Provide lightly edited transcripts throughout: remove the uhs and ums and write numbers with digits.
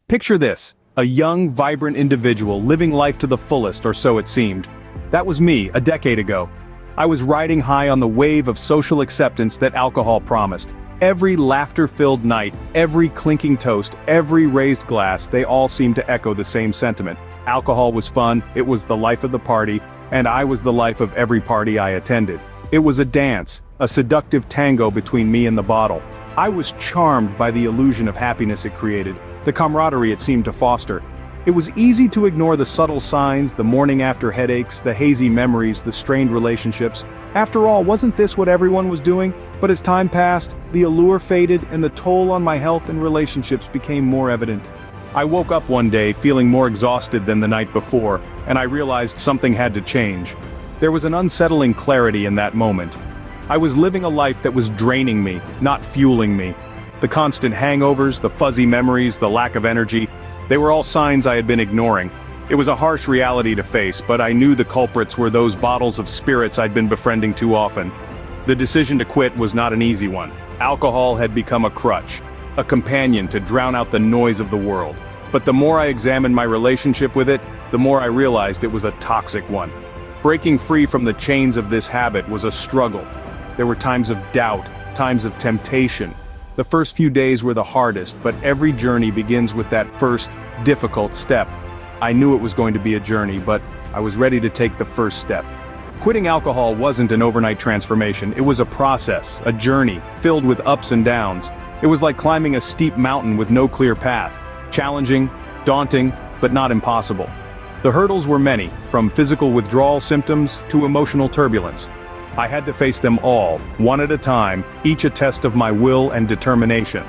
Picture this, a young, vibrant individual living life to the fullest, or so it seemed. That was me, a decade ago. I was riding high on the wave of social acceptance that alcohol promised. Every laughter-filled night, every clinking toast, every raised glass, they all seemed to echo the same sentiment. Alcohol was fun, it was the life of the party, and I was the life of every party I attended. It was a dance, a seductive tango between me and the bottle. I was charmed by the illusion of happiness it created, the camaraderie it seemed to foster. It was easy to ignore the subtle signs, the morning after headaches, the hazy memories, the strained relationships. After all, wasn't this what everyone was doing? But as time passed, the allure faded and the toll on my health and relationships became more evident. I woke up one day feeling more exhausted than the night before, and I realized something had to change. There was an unsettling clarity in that moment. I was living a life that was draining me, not fueling me. The constant hangovers, the fuzzy memories, the lack of energy, they were all signs I had been ignoring. It was a harsh reality to face, but I knew the culprits were those bottles of spirits I'd been befriending too often. The decision to quit was not an easy one. Alcohol had become a crutch, a companion to drown out the noise of the world. But the more I examined my relationship with it, the more I realized it was a toxic one. Breaking free from the chains of this habit was a struggle. There were times of doubt, times of temptation. The first few days were the hardest, but every journey begins with that first, difficult step. I knew it was going to be a journey, but I was ready to take the first step. Quitting alcohol wasn't an overnight transformation, it was a process, a journey, filled with ups and downs. It was like climbing a steep mountain with no clear path. Challenging, daunting, but not impossible. The hurdles were many, from physical withdrawal symptoms to emotional turbulence. I had to face them all, one at a time, each a test of my will and determination.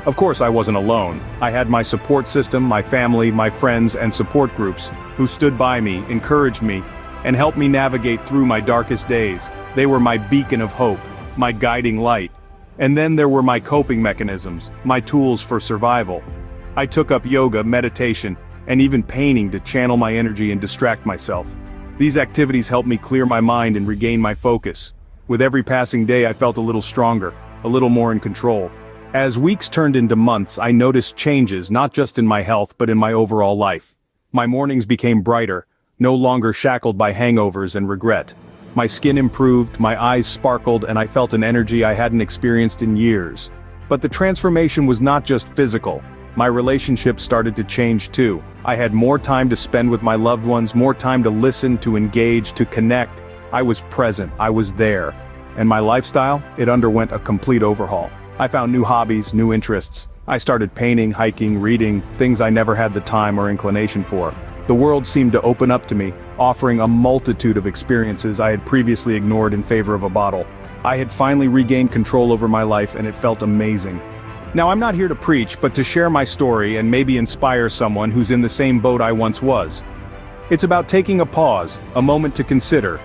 Of course, I wasn't alone. I had my support system, my family, my friends, and support groups, who stood by me, encouraged me, and helped me navigate through my darkest days. They were my beacon of hope, my guiding light. And then there were my coping mechanisms, my tools for survival. I took up yoga, meditation, and even painting to channel my energy and distract myself. These activities helped me clear my mind and regain my focus. With every passing day I felt a little stronger, a little more in control. As weeks turned into months, I noticed changes not just in my health but in my overall life. My mornings became brighter, no longer shackled by hangovers and regret. My skin improved, my eyes sparkled, and I felt an energy I hadn't experienced in years. But the transformation was not just physical. My relationships started to change too. I had more time to spend with my loved ones, more time to listen, to engage, to connect. I was present, I was there. And my lifestyle, it underwent a complete overhaul. I found new hobbies, new interests. I started painting, hiking, reading, things I never had the time or inclination for. The world seemed to open up to me, offering a multitude of experiences I had previously ignored in favor of a bottle. I had finally regained control over my life, and it felt amazing. Now, I'm not here to preach, but to share my story and maybe inspire someone who's in the same boat I once was. It's about taking a pause, a moment to consider.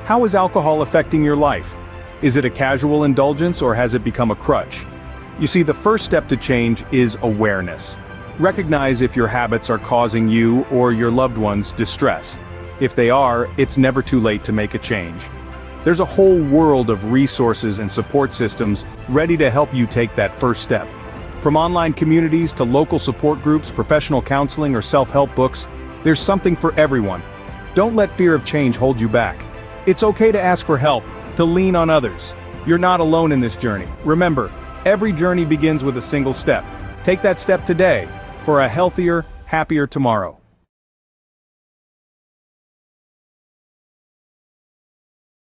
How is alcohol affecting your life? Is it a casual indulgence or has it become a crutch? You see, the first step to change is awareness. Recognize if your habits are causing you or your loved ones distress. If they are, it's never too late to make a change. There's a whole world of resources and support systems ready to help you take that first step. From online communities to local support groups, professional counseling, or self-help books, there's something for everyone. Don't let fear of change hold you back. It's okay to ask for help, to lean on others. You're not alone in this journey. Remember, every journey begins with a single step. Take that step today for a healthier, happier tomorrow.